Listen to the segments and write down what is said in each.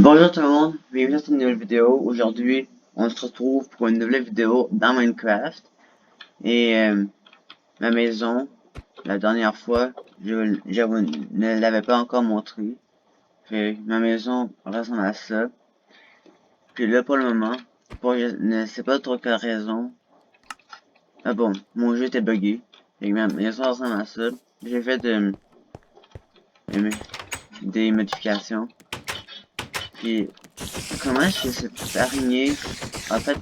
Bonjour tout le monde, bienvenue dans cette nouvelle vidéo. Aujourd'hui, on se retrouve pour une nouvelle vidéo dans Minecraft. Et ma maison, la dernière fois, je ne l'avais pas encore montré. Ma maison ressemble à ça. Puis là, pour le moment, pour je ne sais pas trop quelle raison. Ah bon, mon jeu était buggé. Et ma maison ressemble à ça. J'ai fait des modifications. Puis comment est-ce que cette araignée a fait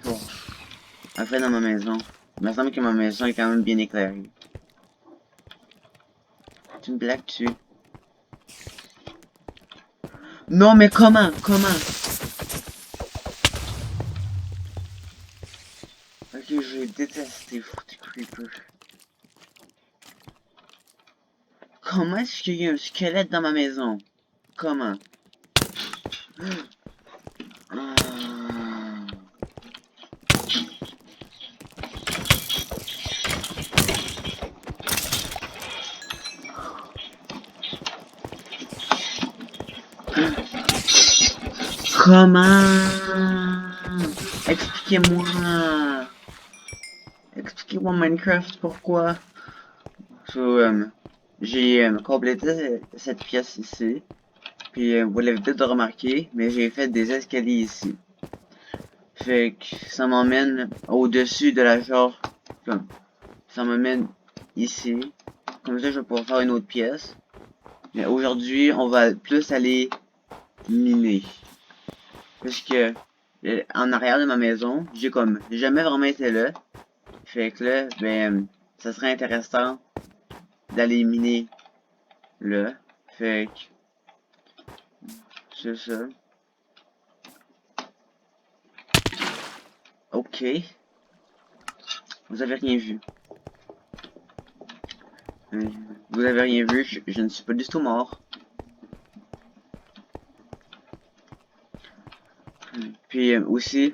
dans ma maison? Il me semble que ma maison est quand même bien éclairée. Tu me blagues dessus. Non mais comment? Ok, je déteste les foutus creepers. Comment est-ce qu'il y a un squelette dans ma maison? Comment? Ah. Comment? Expliquez-moi. Expliquez-moi Minecraft, pourquoi? J'ai complété cette pièce ici. Puis vous l'avez peut-être remarqué, mais j'ai fait des escaliers ici. Fait que ça m'emmène au-dessus de la genre. Comme, ça m'emmène ici. Comme ça, je vais pouvoir faire une autre pièce. Mais aujourd'hui, on va plus aller miner. Parce que en arrière de ma maison, j'ai comme jamais vraiment été là. Fait que là, ben, ça serait intéressant d'aller miner là. Fait que c'est ça. Ok. Vous avez rien vu. Vous avez rien vu, je ne suis pas du tout mort. Puis aussi,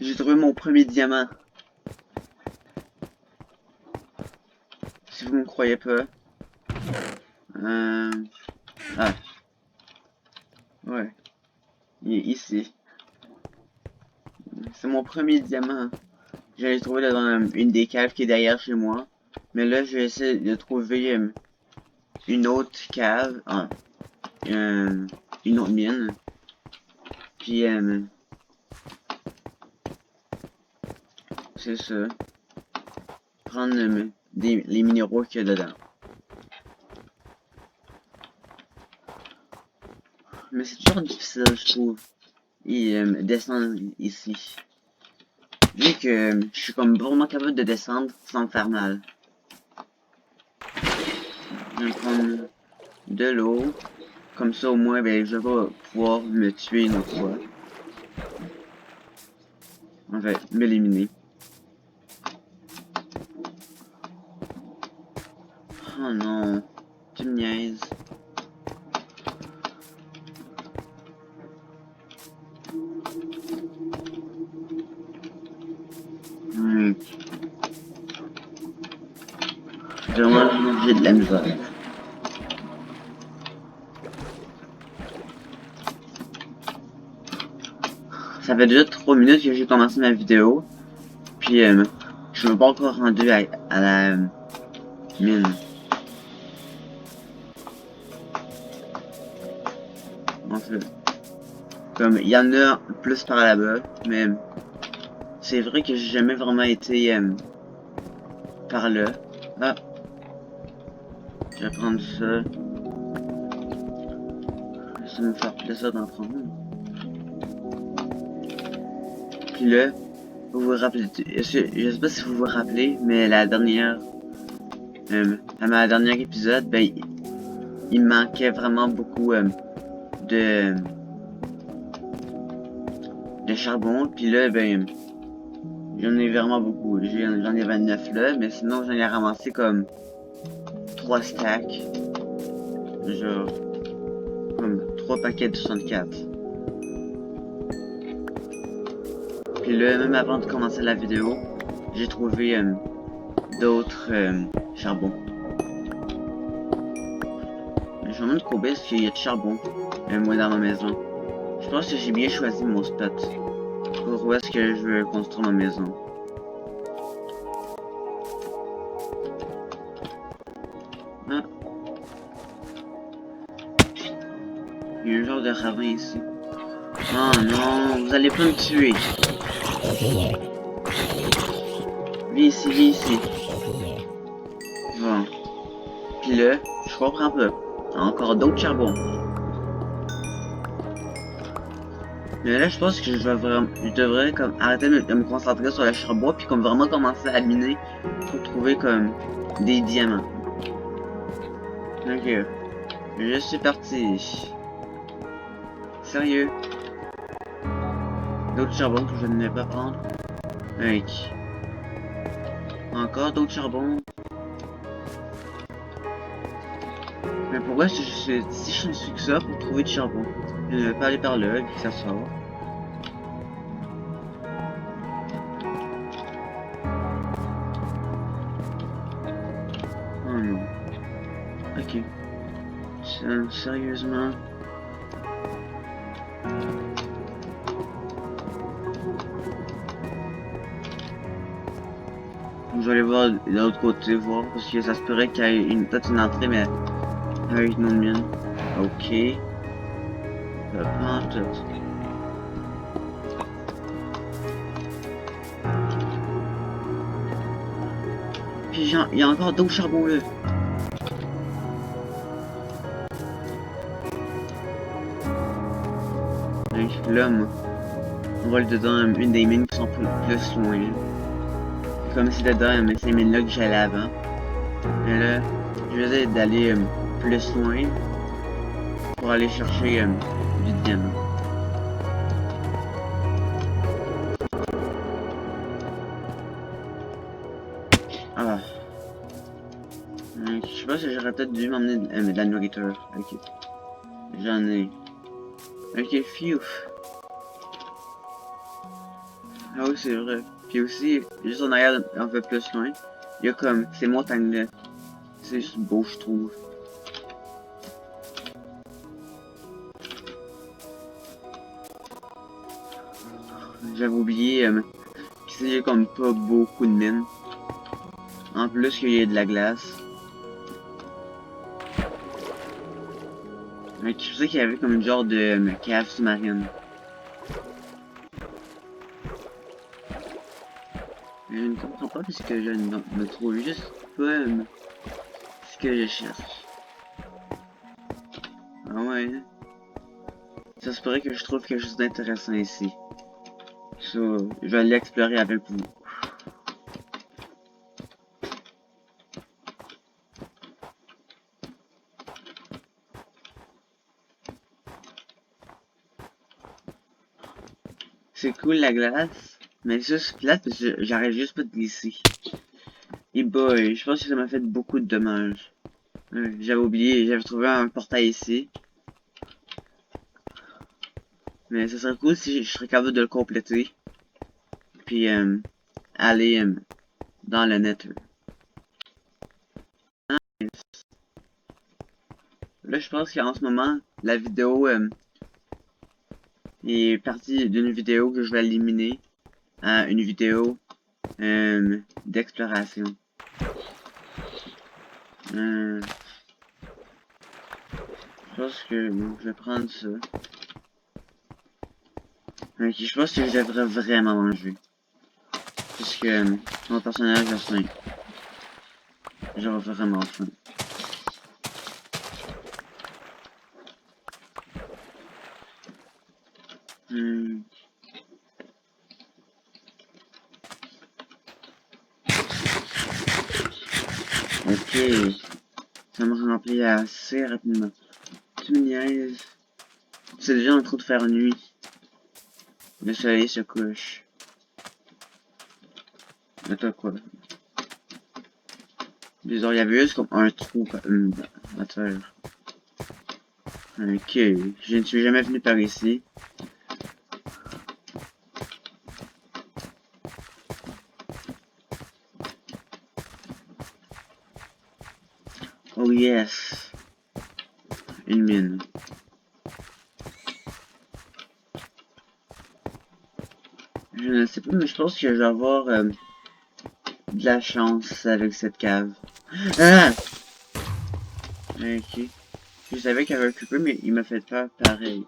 j'ai trouvé mon premier diamant. Si vous me croyez pas. Ah, ouais. Il est ici. C'est mon premier diamant. J'allais trouver dans une des caves qui est derrière chez moi. Mais là, je vais essayer de trouver une autre cave. Une autre mine. Puis, c'est ça. Prendre les minéraux qu'il y a dedans. Mais c'est toujours difficile, je trouve. Et descendre ici. Vu que je suis comme vraiment capable de descendre sans me faire mal. Je vais prendre de l'eau. Comme ça au moins ben, je vais pouvoir me tuer une autre fois. En fait, m'éliminer. Oh non. Tu me niaises. Vraiment, j'ai de la misère. Ça fait déjà 3 minutes que j'ai commencé ma vidéo. Puis, je suis pas encore rendu à la mine. En fait, comme il y en a plus par là-bas, mais c'est vrai que j'ai jamais vraiment été par là. Ah, je vais prendre ça. Ça me faire plaisir d'en prendre. Puis là, vous vous rappelez, je sais pas si vous vous rappelez, mais la dernière, à ma dernière épisode, ben, il me manquait vraiment beaucoup de de charbon. Puis là, ben, j'en ai vraiment beaucoup. J'en ai 29 là, mais sinon j'en ai ramassé comme 3 stacks. Genre, comme 3 paquets de 64. Puis là, même avant de commencer la vidéo, j'ai trouvé d'autres charbons. Je vais vraiment de courber parce qu'il y a de charbon, moi dans ma maison. Je pense que j'ai bien choisi mon spot pour où est-ce que je veux construire ma maison. Ah. Il y a un genre de ravin ici. Oh non, vous allez pas me tuer. Viens ici, viens ici. Bon. Puis là, je comprends pas. Encore d'autres charbons. Mais là, je pense que je devrais comme arrêter de me concentrer sur le charbon puis comme vraiment commencer à miner pour trouver comme des diamants. Ok, je suis parti. Sérieux? D'autres charbons que je ne vais pas prendre? Ok. Encore d'autres charbons? Mais pourquoi est-ce que je suis si chanceux que ça pour trouver du charbon? Je ne vais pas aller par là et puis ça sort. Oh non. Ok. Sérieusement? Je vais aller voir de l'autre côté, voir, parce que ça se pourrait qu'il y ait peut-être une entrée, mais avec une autre mine. Ok. Pas en tout. Puis il y a encore d'autres charbons là. Donc là, moi, on va le dedans une des mines qui sont plus loin. Comme si dedans, mais ces mines là que j'allais avant. Mais là, je vais essayer d'aller plus loin pour aller chercher du diamant. Ah. Je sais pas si j'aurais peut-être dû m'emmener de la nourriture. Ok. J'en ai. Ok, fiouf. Ah oui, c'est vrai. Puis aussi, juste en arrière, un peu plus loin, il y a comme ces montagnes-là. C'est juste beau, je trouve. J'avais oublié qu'il y a comme pas beaucoup de mines. En plus qu'il y a de la glace. Donc, je sais qu'il y avait comme une genre de cave sous-marine. Je ne comprends pas parce que je ne me trouve juste pas ce que je cherche. Ah ouais. Ça se pourrait que je trouve quelque chose d'intéressant ici. So, je vais aller explorer avec vous. C'est cool la glace, mais ça c'est plate parce que j'arrive juste pas de glisser. Et boy, je pense que ça m'a fait beaucoup de dommages. J'avais oublié, j'avais trouvé un portail ici. Mais ça serait cool si je serais capable de le compléter. Puis aller dans le Nether. Là je pense qu'en ce moment, la vidéo est partie d'une vidéo que je vais éliminer à une vidéo d'exploration. Je pense que bon, je vais prendre ça. Ok, je pense que je devrais vraiment manger. Puisque mon personnage a faim. J'aurais vraiment faim. Ok. Ça me remplit assez rapidement. Tu me niaises. C'est déjà en train de faire nuit. Le soleil se couche. Attends quoi? Bizarre, il y avait juste comme un trou à terre. Ok, je ne suis jamais venu par ici. Oh yes. une mine. Je ne sais pas, mais je pense que je vais avoir de la chance avec cette cave. Ah! Ok. Je savais qu'il y avait un creeper, mais il m'a fait peur pareil.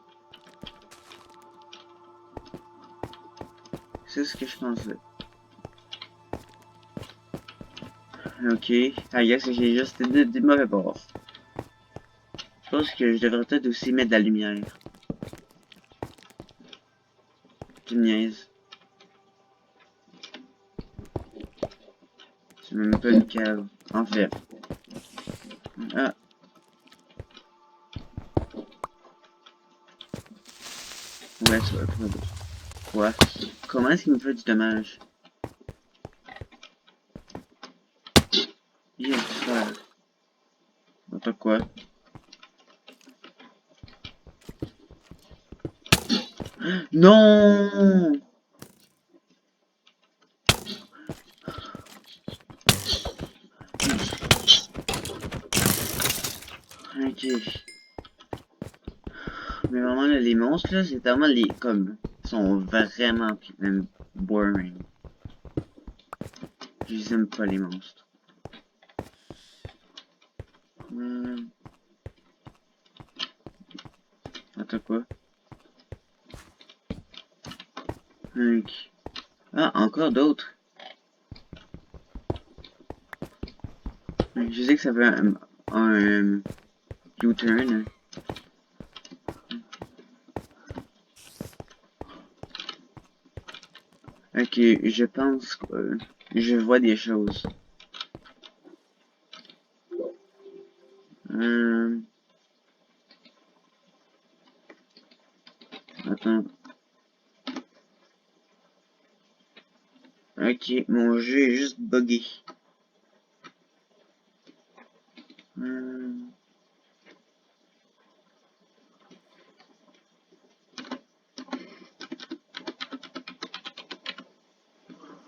C'est ce que je pensais. Ok. I guess que j'ai juste des mauvais bords. Je pense que je devrais peut-être aussi mettre de la lumière. Tu me niaises. C'est même pas une cave. En fait. Ah. Ouais, ça va pas. Quoi? Comment est-ce qu'il me fait du dommage? Il a du fer. Attends quoi? Non! Ok. Mais vraiment, là, les monstres, là, c'est tellement les... comme... sont vraiment même boring. Je les aime pas, les monstres. Attends quoi? Ok. Ah, encore d'autres. Je sais que ça fait un U-turn. Ok, je pense que je vois des choses. Euh, attends. Ok, mon jeu est juste buggé. Euh,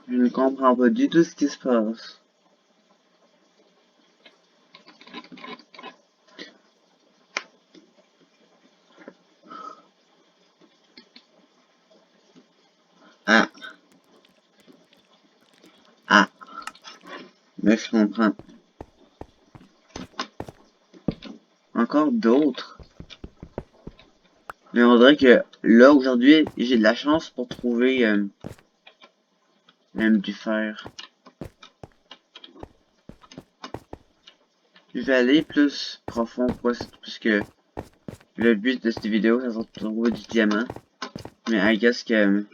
je ne comprends pas du tout ce qui se passe. Ah, ah, mais je comprends. Encore d'autres. Mais on dirait que là, aujourd'hui, j'ai de la chance pour trouver même du fer. Je vais aller plus profond, puisque le but de cette vidéo, c'est de trouver du diamant. Mais I guess que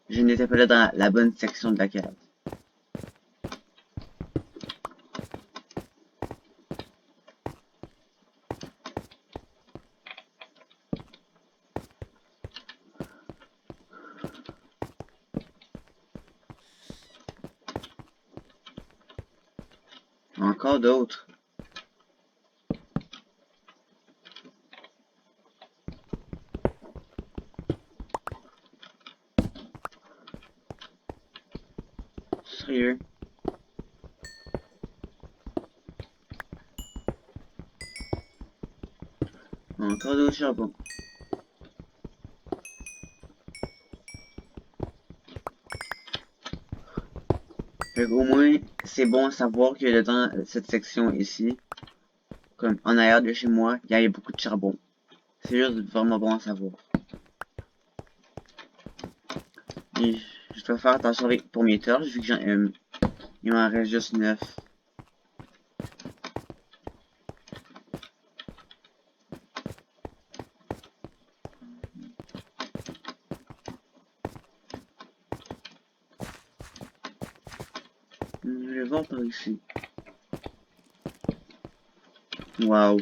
je n'étais pas là dans la bonne section de la cave. Encore d'autres. Sérieux. Encore d'autres charbons. Fait qu'au moins, c'est bon à savoir que dans cette section ici, comme en arrière de chez moi, il y a beaucoup de charbon. C'est juste vraiment bon à savoir. Et je dois faire attention pour mes torches, vu que il m'en reste juste 9. Je vais voir par ici. Waouh.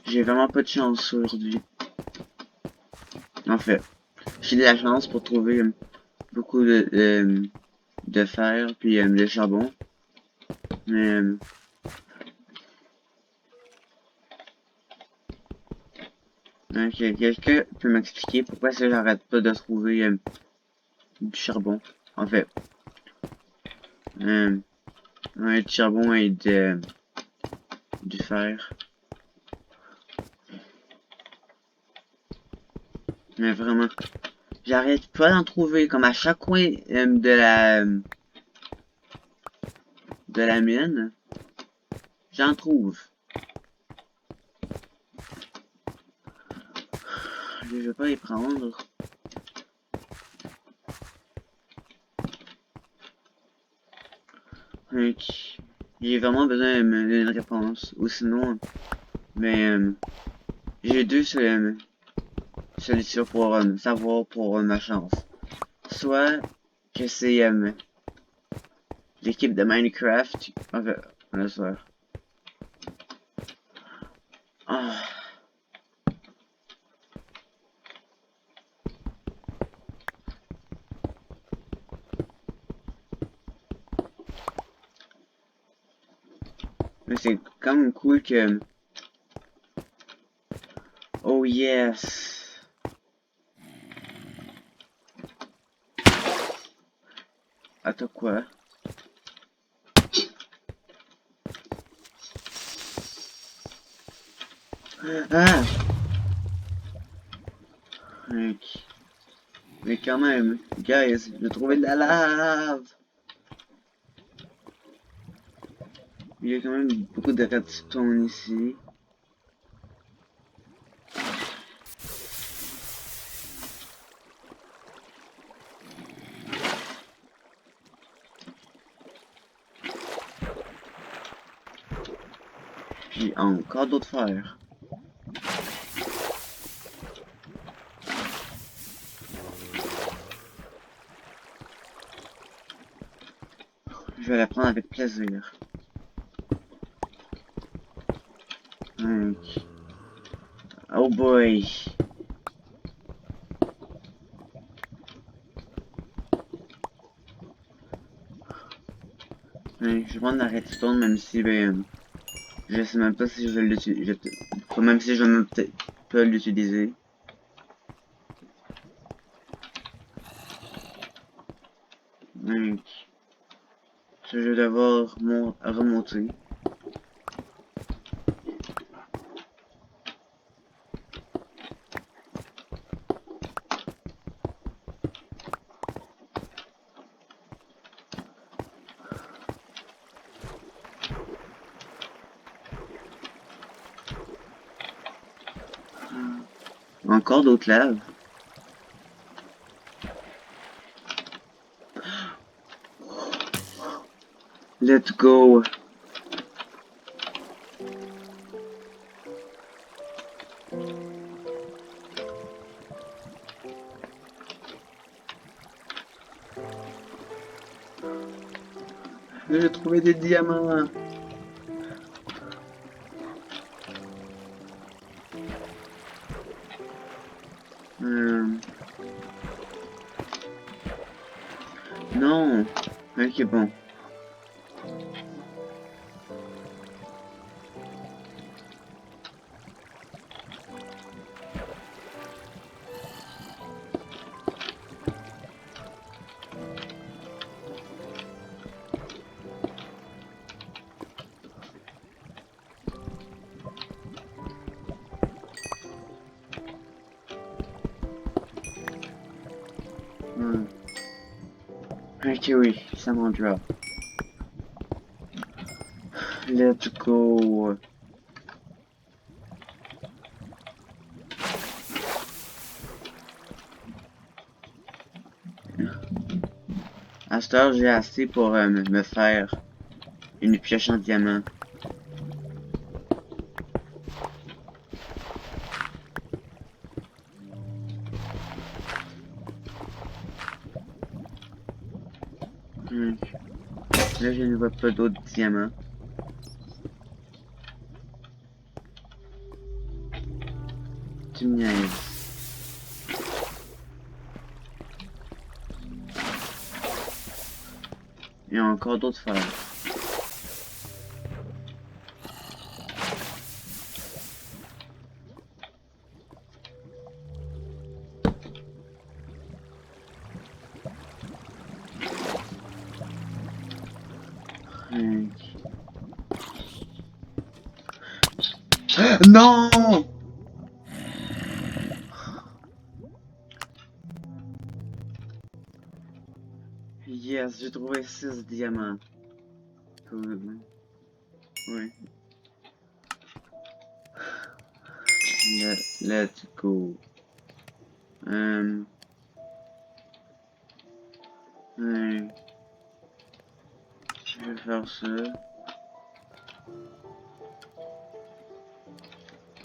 J'ai vraiment pas de chance aujourd'hui. En fait, j'ai de la chance pour trouver beaucoup de fer puis de charbon. Mais quelqu'un peut m'expliquer pourquoi ça j'arrête pas de trouver du charbon. En fait, ouais, du charbon et du fer. Mais vraiment, j'arrête pas d'en trouver. Comme à chaque coin de la mine, j'en trouve. Je vais pas les prendre. Donc, j'ai vraiment besoin d'une réponse. Ou sinon, mais j'ai deux solutions pour savoir pour ma chance. Soit que c'est l'équipe de Minecraft. Enfin, le soir. Ah. Mais c'est quand même cool que... Oh yes! Attends quoi? Ah! Ok. Mais quand même, guys, j'ai trouvé de la lave! Il y a quand même beaucoup de redstone ici. Puis encore d'autres fers. Je vais la prendre avec plaisir. Ok. Oh boy! Ouais, je vais prendre la redstone même si je sais même pas si je vais l'utiliser. Même si je vais peut-être pas l'utiliser. Donc, je vais devoir remonter. Encore d'autres laves. Let's go! J'ai trouvé des diamants! Non! Ok, bon. Ok, oui, ça m'en drop. Let's go! À cette heure, j'ai assez pour me faire une pioche en diamant. Là, je ne vois pas d'autres diamants. Tu me niaises. Il y a encore d'autres fers. Non! Yes, j'ai trouvé 6 diamants. Cool. Oui. Let's go. Ouais. Je vais faire ça.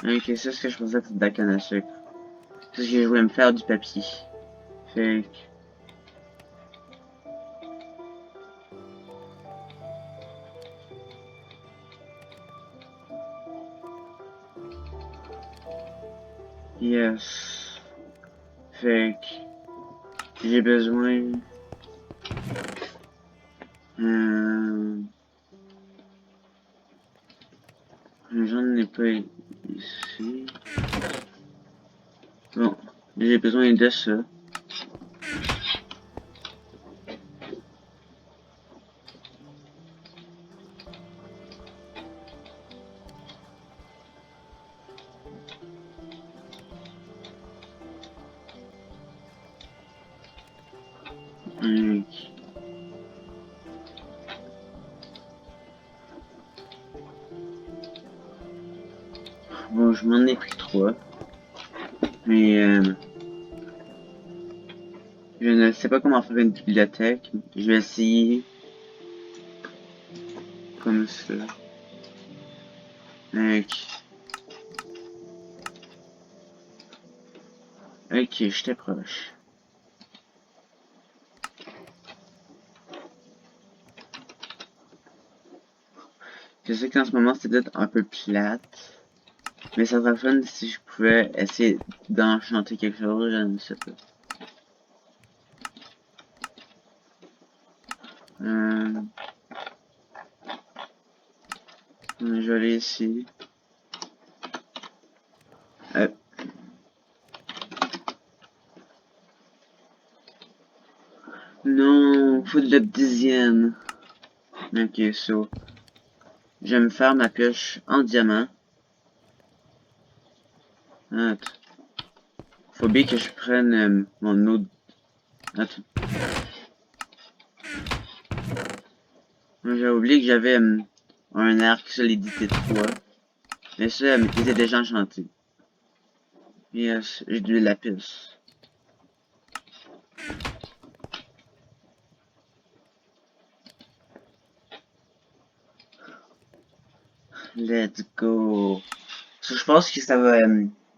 Ok, c'est ce que je pensais que c'était de la canne à sucre. Parce que je voulais me faire du papier. Fait que... Yes. Fait que... J'ai besoin... Euh... J'en ai pas ici. Bon. J'ai besoin de ça. Ok. Bon, je m'en ai pris 3. Mais je ne sais pas comment faire une bibliothèque. Je vais essayer comme ça. Ok. Ok, j'étais proche. Je sais qu'en ce moment c'est peut-être un peu plate. Mais ça serait fun si je pouvais essayer d'enchanter quelque chose, je ne sais pas. Euh, je vais aller ici. Euh, non, faut de l'obsidienne. Ok, so. Je vais me faire ma pioche en diamant. Attends. Faut bien que je prenne mon autre... Attends. J'ai oublié que j'avais un arc solidité 3. Mais ça, il était déjà enchanté. Yes, j'ai du lapis. Let's go. So, je pense que ça va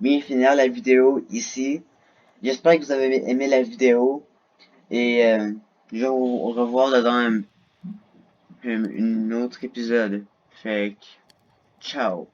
bien finir la vidéo ici. J'espère que vous avez aimé la vidéo. Et je vais vous revoir dans un autre épisode. Fait que, ciao.